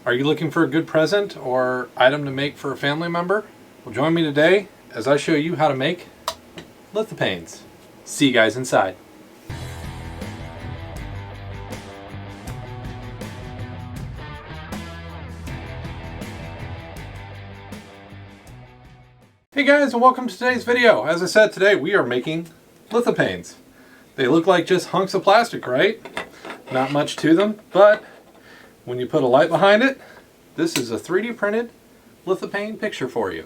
Are you looking for a good present or item to make for a family member? Well, join me today as I show you how to make Lithopanes. See you guys inside. Hey guys, and welcome to today's video. As I said, today we are making Lithopanes. They look like just hunks of plastic, right? Not much to them, but when you put a light behind it, this is a 3D printed Lithophane picture for you.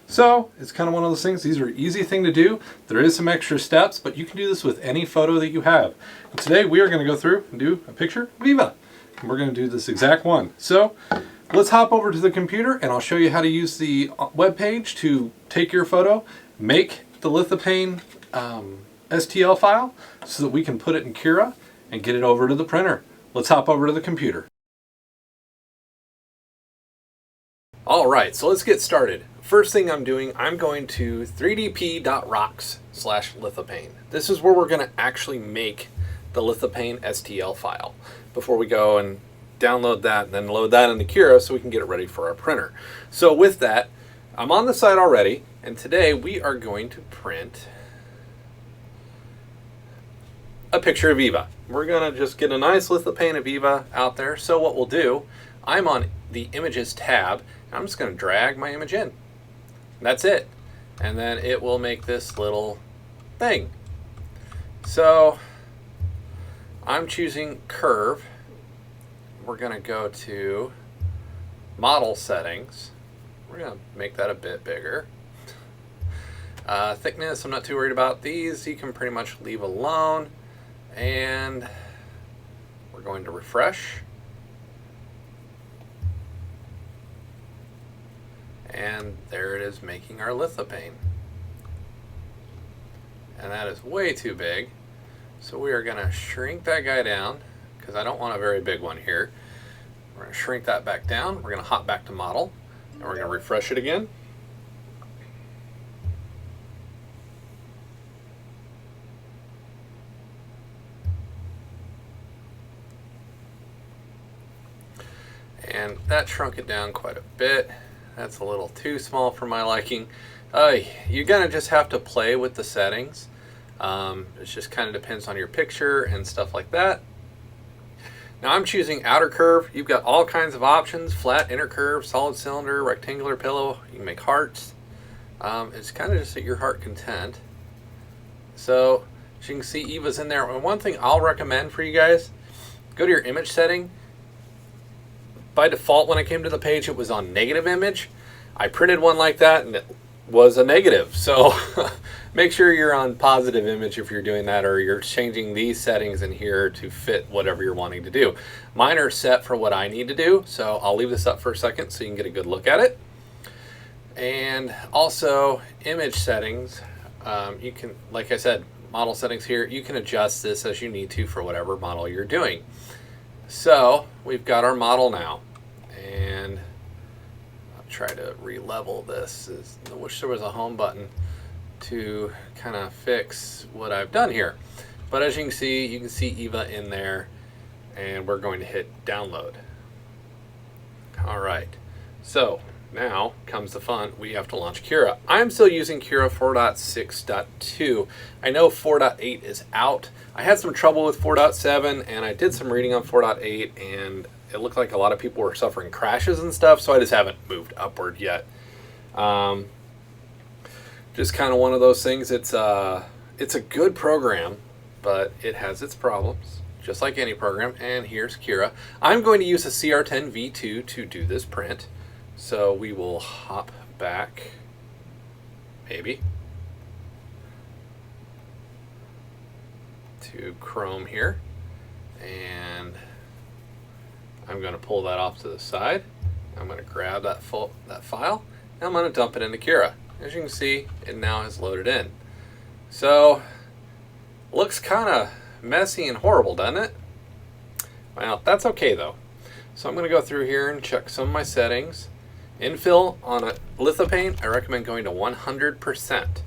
So it's kind of one of those things, these are an easy thing to do. There is some extra steps, but you can do this with any photo that you have. And today we are going to go through and do a picture of Eva. And we're going to do this exact one. So let's hop over to the computer and I'll show you how to use the web page to take your photo, make the Lithophane STL file so that we can put it in Cura and get it over to the printer. Let's hop over to the computer. Alright, so let's get started. First thing I'm doing, I'm going to 3dp.rocks/lithophane. This is where we're going to actually make the Lithophane STL file before we go and download that and then load that into Cura so we can get it ready for our printer. So with that, I'm on the site already, and today we are going to print a picture of Eva. We're going to just get a nice Lithophane of Eva out there. So what we'll do, I'm on the Images tab, and I'm just going to drag my image in. That's it. And then it will make this little thing. So I'm choosing Curve. We're going to go to Model Settings. We're going to make that a bit bigger. Thickness, I'm not too worried about these. You can pretty much leave alone. And we're going to refresh. And there it is, making our Lithophane. And that is way too big. So we are going to shrink that guy down because I don't want a very big one here. We're going to shrink that back down. We're going to hop back to model and we're going to refresh it again. And that shrunk it down quite a bit. That's a little too small for my liking. You're gonna just have to play with the settings. It just kind of depends on your picture and stuff like that. Now I'm choosing outer curve. You've got all kinds of options: flat, inner curve, solid cylinder, rectangular pillow. You can make hearts. It's kind of just at your heart content. So as you can see, Eva's in there. And one thing I'll recommend for you guys: go to your image setting. By default, when I came to the page, it was on negative image. I printed one like that and it was a negative. So make sure you're on positive image if you're doing that, or you're changing these settings in here to fit whatever you're wanting to do. Mine are set for what I need to do, so I'll leave this up for a second so you can get a good look at it. And also image settings, you can, like I said, model settings here, you can adjust this as you need to for whatever model you're doing. So we've got our model now, and I'll try to re-level this. I wish there was a home button to kind of fix what I've done here. But as you can see Eva in there, and we're going to hit download. All right, so now comes the fun. We have to launch Cura. I'm still using Cura 4.6.2. I know 4.8 is out. I had some trouble with 4.7 and I did some reading on 4.8 and it looked like a lot of people were suffering crashes and stuff, so I just haven't moved upward yet. Just kind of one of those things. It's a good program, but it has its problems, just like any program. And here's Cura. I'm going to use a CR10 V2 to do this print. So we will hop back, maybe, to Chrome here, and I'm going to pull that off to the side. I'm going to grab that file, and I'm going to dump it into Cura. As you can see, it now has loaded in. So, looks kind of messy and horrible, doesn't it? Well, that's okay though. So I'm going to go through here and check some of my settings. Infill on a Lithophane, I recommend going to 100%.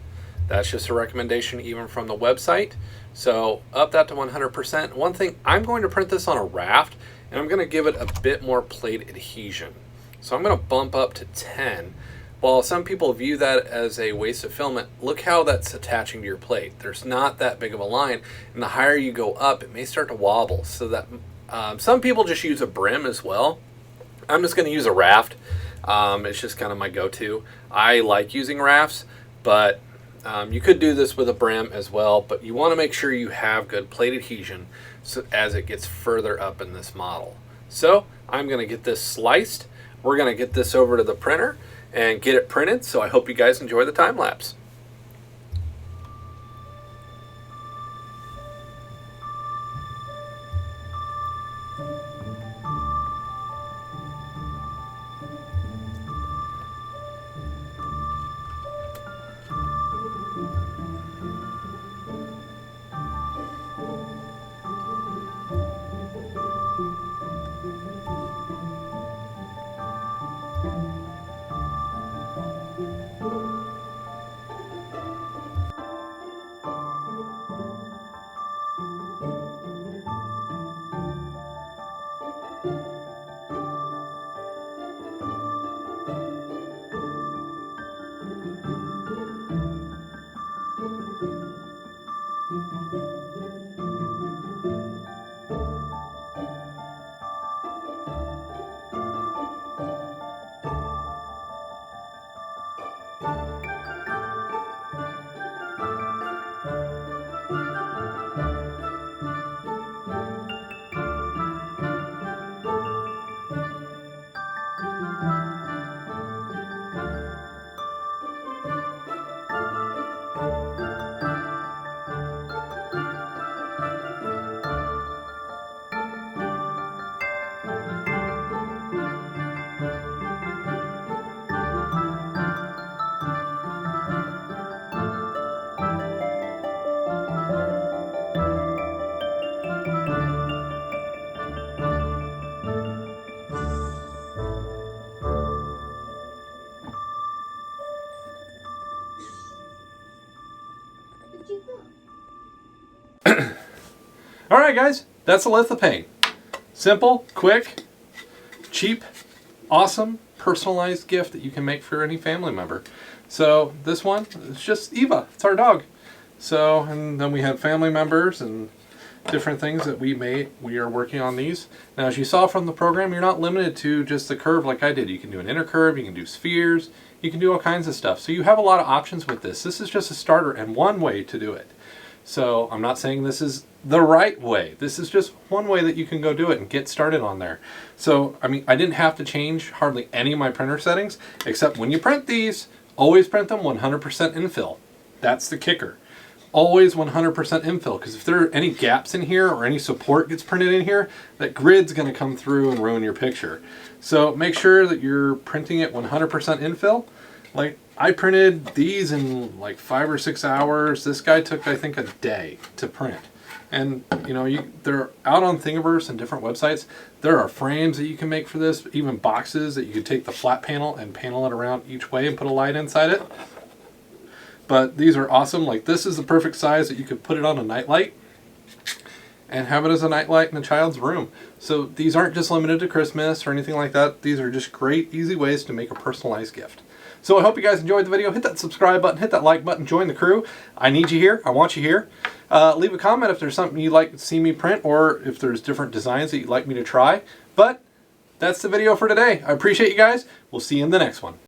That's just a recommendation even from the website. So up that to 100%. One thing, I'm going to print this on a raft, and I'm going to give it a bit more plate adhesion. So I'm going to bump up to 10. While some people view that as a waste of filament, look how that's attaching to your plate. There's not that big of a line, and the higher you go up, it may start to wobble. So that some people just use a brim as well. I'm just going to use a raft. It's just kind of my go-to. I like using rafts, but you could do this with a brim as well, but you want to make sure you have good plate adhesion so as it gets further up in this model. So I'm going to get this sliced. We're going to get this over to the printer and get it printed. So I hope you guys enjoy the time lapse. Alright guys, that's a Lithohpane. Simple, quick, cheap, awesome, personalized gift that you can make for any family member. So this one is just Eva, it's our dog. So, and then we have family members and different things that we are working on these. Now as you saw from the program, you're not limited to just the curve like I did. You can do an inner curve, you can do spheres, you can do all kinds of stuff. So you have a lot of options with this. This is just a starter and one way to do it. So I'm not saying this is the right way. This is just one way that you can go do it and get started on there. So, I mean, I didn't have to change hardly any of my printer settings, except when you print these, always print them 100% infill. That's the kicker. Always 100% infill, because if there are any gaps in here or any support gets printed in here, that grid's going to come through and ruin your picture. So make sure that you're printing it 100% infill. Like, I printed these in like 5 or 6 hours. This guy took, I think, a day to print. And, you know, they're out on Thingiverse and different websites. There are frames that you can make for this, even boxes that you could take the flat panel and panel it around each way and put a light inside it. But these are awesome. Like, this is the perfect size that you could put it on a nightlight and have it as a nightlight in a child's room. So these aren't just limited to Christmas or anything like that. These are just great, easy ways to make a personalized gift. So I hope you guys enjoyed the video. Hit that subscribe button, hit that like button, join the crew. I need you here. I want you here. Leave a comment if there's something you'd like to see me print, or if there's different designs that you'd like me to try. But that's the video for today. I appreciate you guys. We'll see you in the next one.